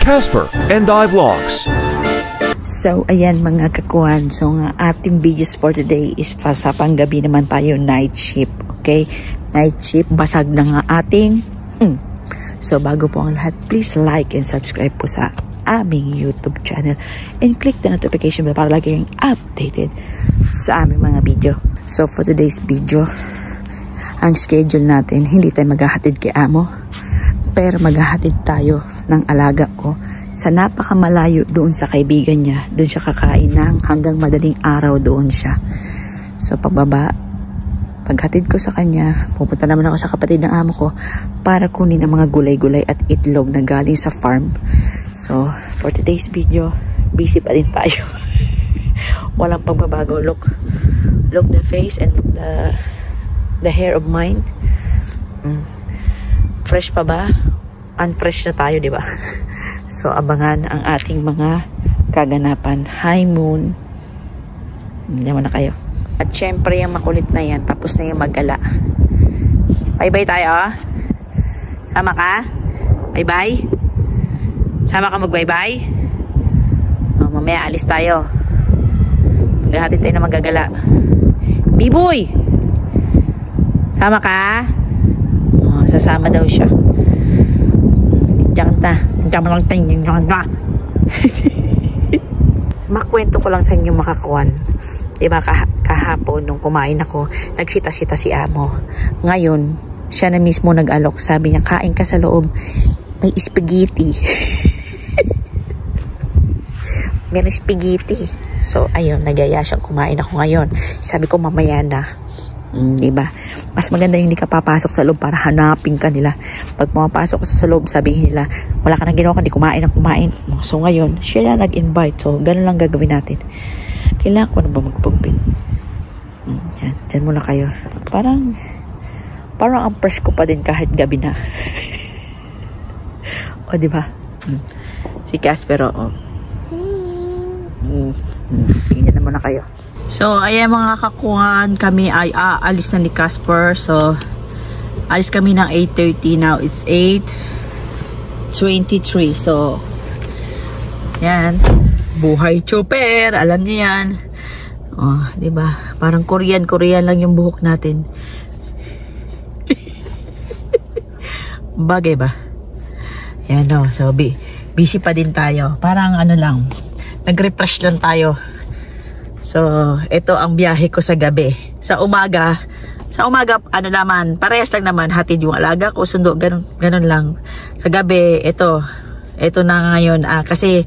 Casper and I Vlogs. So, ayan mga kakuhan. So, ang ating videos for today is sa panggabi naman tayo night shift. Okay? Night shift. Basag na nga ating. So, bago po ang lahat, please like and subscribe po sa aming YouTube channel. And click the notification bell para lagi kayong updated sa aming mga video. So, for today's video, ang schedule natin, hindi tayo maghahatid kay Amo. Pero maghahatid tayo ng alaga ko sa napakamalayo doon sa kaibigan niya. Doon siya kakain ng hanggang madaling araw doon siya. So pagbaba, paghatid ko sa kanya, pupunta naman ako sa kapatid ng amo ko para kunin ang mga gulay-gulay at itlog na galing sa farm. So for today's video, busy pa rin tayo. Walang pagbabago. Look the face and look the hair of mine. Fresh pa ba? Unfresh na tayo, di ba? So, abangan ang ating mga kaganapan. Hi, Moon. Diyan na kayo. At syempre, yung makulit na yan. Tapos na yung mag-gala. Bye-bye tayo. Sama ka? Bye-bye? Sama ka mag-bye-bye? Oh, mamaya alis tayo. Maghahatid tayo na magagala. Biboy! Sama ka? Sasama daw siya. Diyan lang tayo. Makwento ko lang sa inyo makakuan. Diba kahapon nung kumain ako, nagsita-sita si Amo. Ngayon, siya na mismo nag-alok. Sabi niya, kain ka sa loob. May spaghetti. May spaghetti. So, ayun, nagaya siyang kumain ako ngayon. Sabi ko, mamaya na. Diba? Mas maganda yung hindi ka papasok sa loob para hanapin ka nila. Pag pumapasok ka sa loob, sabihin nila, wala ka nang ginawa, hindi kumain ang kumain. So ngayon, siya na nag-invite. So ganun lang gagawin natin. Kailangan ko na ba magpagpit? Yan, dyan muna kayo. Parang ang press ko pa din kahit gabi na. O diba? Si Casper, o. Tingnan na muna kayo. So, ayan mga kakuhan, kami ay aalis na ni Casper. So, alis kami ng 8:30. Now, it's 8:23. So, yan. Buhay chopper. Alam niyo yan. Oh, diba? Parang Korean lang yung buhok natin. Bagay ba? Yan o. So, busy pa din tayo. Parang ano lang. Nag-refresh lang tayo. So, ito ang biyahe ko sa gabi. Sa umaga, ano naman, parehas lang naman, hatid yung alaga ko, sundo, ganun lang. Sa gabi, ito na ngayon, kasi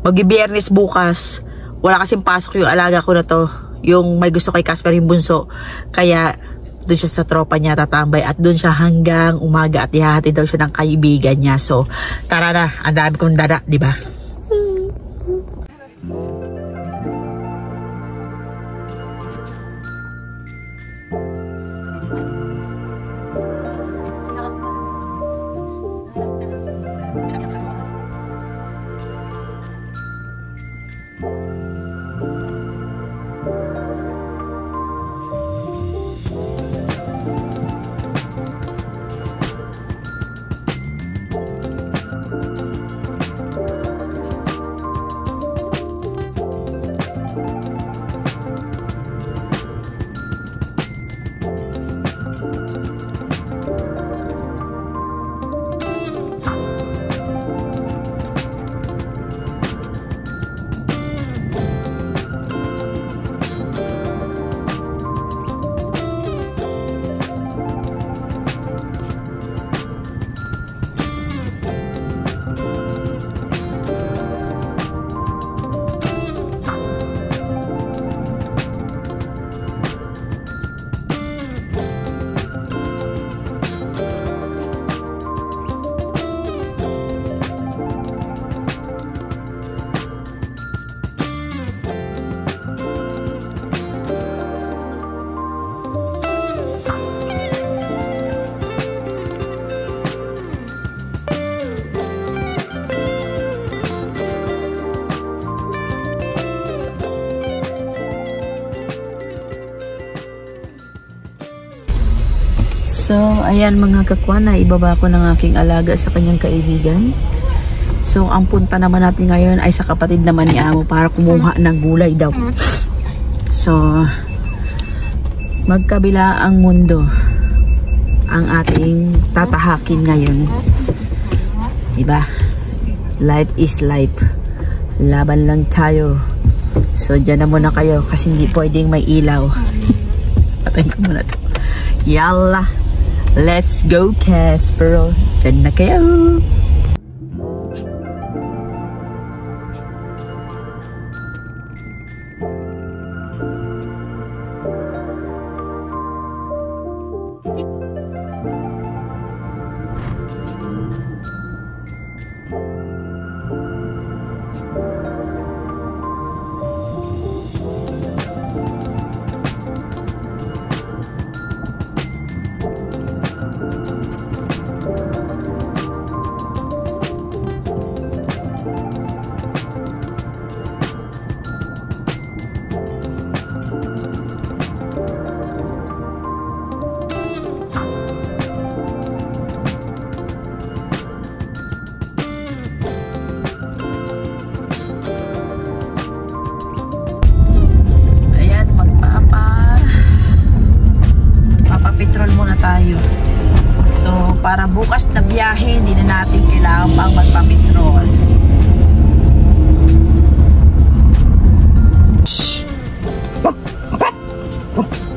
mag-biyernes bukas, wala kasing pasok yung alaga ko na to, yung may gusto kay Casper yung bunso, kaya doon siya sa tropa niya tatambay at doon siya hanggang umaga at ihahatid daw siya ng kaibigan niya. So, tara na, ang dami kong dada, di ba? So, ayan mga kakwan, na ibaba ko ng aking alaga sa kanyang kaibigan. So, ang punta naman natin ngayon ay sa kapatid naman ni Amo para kumuha ng gulay daw. So, magkabila ang mundo ang ating tatahakin ngayon. Diba? Life is life. Laban lang tayo. So, dyan na muna kayo kasi hindi pwedeng may ilaw. Patayin ko muna ito. Yalla! Let's go, Casper! Dyan na kayo! So, para bukas na biyahe, hindi na natin kailangan pang magpapetrol.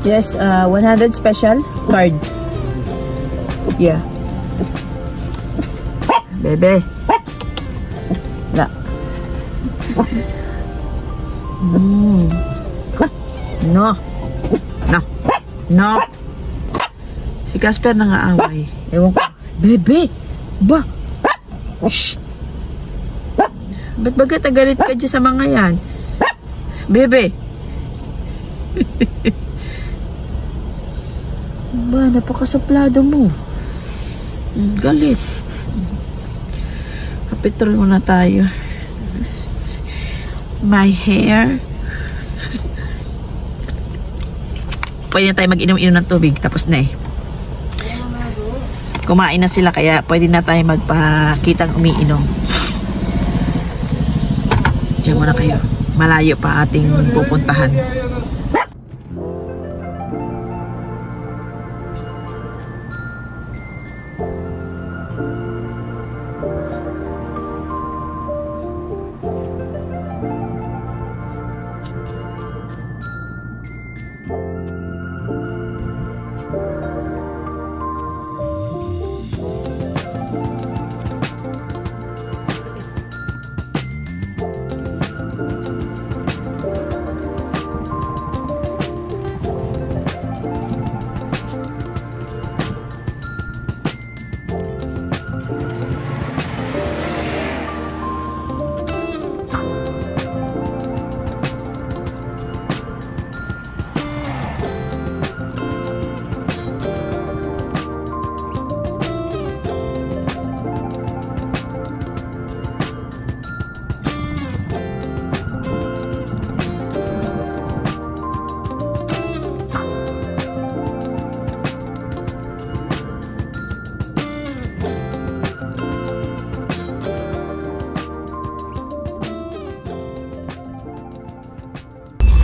Yes, 100 special card. Yeah. Bebe. La. No. No. No. Si Casper na nga away. Ewan ko. Bebe! Ba? Shh! Ba't bagat agalit ka dyan sa mga yan? Bebe! Ba, napakasuplado mo. Galit. Petrol muna tayo. My hair. Pwede na tayo mag-inom-inom ng tubig. Tapos na eh. Kumain na sila kaya pwede na tayo magpakitang umiinom. Diyan muna kayo. Malayo pa ating pupuntahan.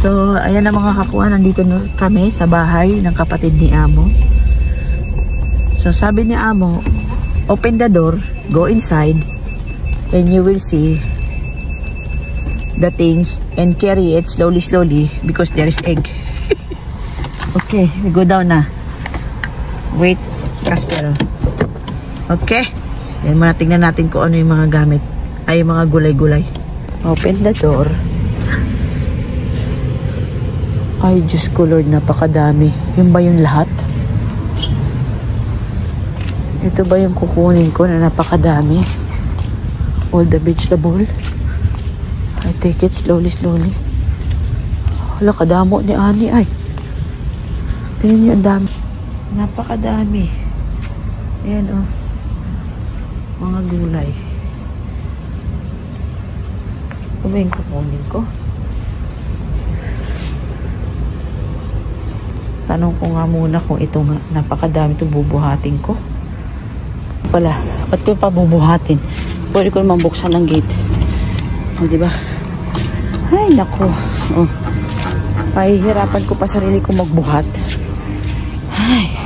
So, ayan na mga kakuha, nandito na kami sa bahay ng kapatid ni Amo. So, sabi ni Amo, open the door, go inside, and you will see the things and carry it slowly because there is egg. Okay, we go down na. Wait, Casper. Okay. Then muna tingnan natin kung ano yung mga gamit. Ay, yung mga gulay-gulay. Open the door. Ay, Diyos ko Lord, napakadami. Yun ba yung lahat? Ito ba yung kukunin ko na napakadami? All the vegetable. I take it slowly. Wala, kadamo ni Ani ay. Tingnan nyo, ang dami. Napakadami. Ayan, oh. Mga gulay. Ito ba yung kukunin ko? Tanong ko nga muna kung ito nga, napakadami ito bubuhatin ko. Pala, ba't ko pa bubuhatin? Pwede ko naman buksan ang gate. O, diba? Ay, naku. O, pahihirapan ko pa sarili ko magbuhat. Ay.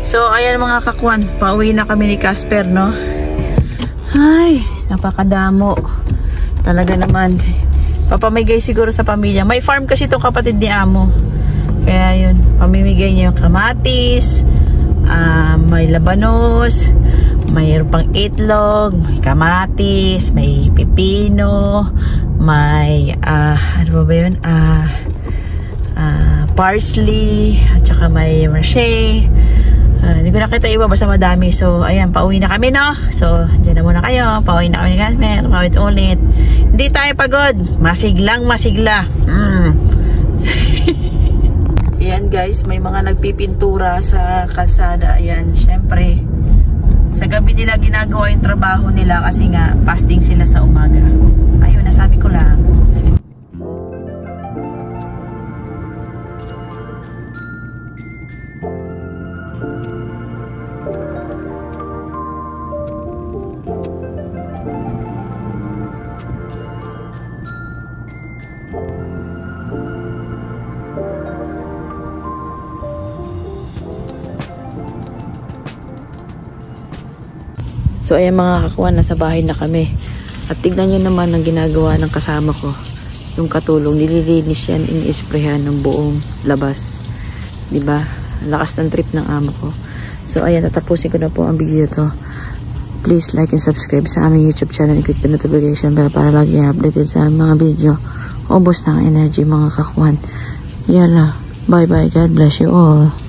So, ayan mga kakuan, pauwi na kami ni Casper, no? Ay, napakadamo. Talaga naman. Papamigay siguro sa pamilya. May farm kasi itong kapatid ni Amo. Kaya yun, pamimigay niya yung kamatis, may labanos, mayroon pang itlog, may kamatis, may pipino, may, ano ba yun? Parsley, at saka may marche. Hindi ko nakita iba, basta madami. So, ayan, pauwi na kami, no? So, dyan na muna kayo. Pauwi na kami ni Casper. Pauwi ulit. Hindi tayo pagod. Masiglang masigla. Ayan, guys. May mga nagpipintura sa kalsada. Ayan, syempre. Sa gabi nila ginagawa yung trabaho nila kasi nga, fasting sila sa umaga. Ayun, nasabi ko lang. So, ayan mga kakuan, nasa bahay na kami. At tignan nyo naman ang ginagawa ng kasama ko. Yung katulong, nililinis yan, ini-sprayhan ng buong labas. Diba? Lakas ng trip ng amo ko. So, ayan, tatapusin ko na po ang video to. Please like and subscribe sa aming YouTube channel and click the notification bell para lagi updated sa mga video. Ubos ng energy mga kakuan. Yala, bye-bye. God bless you all.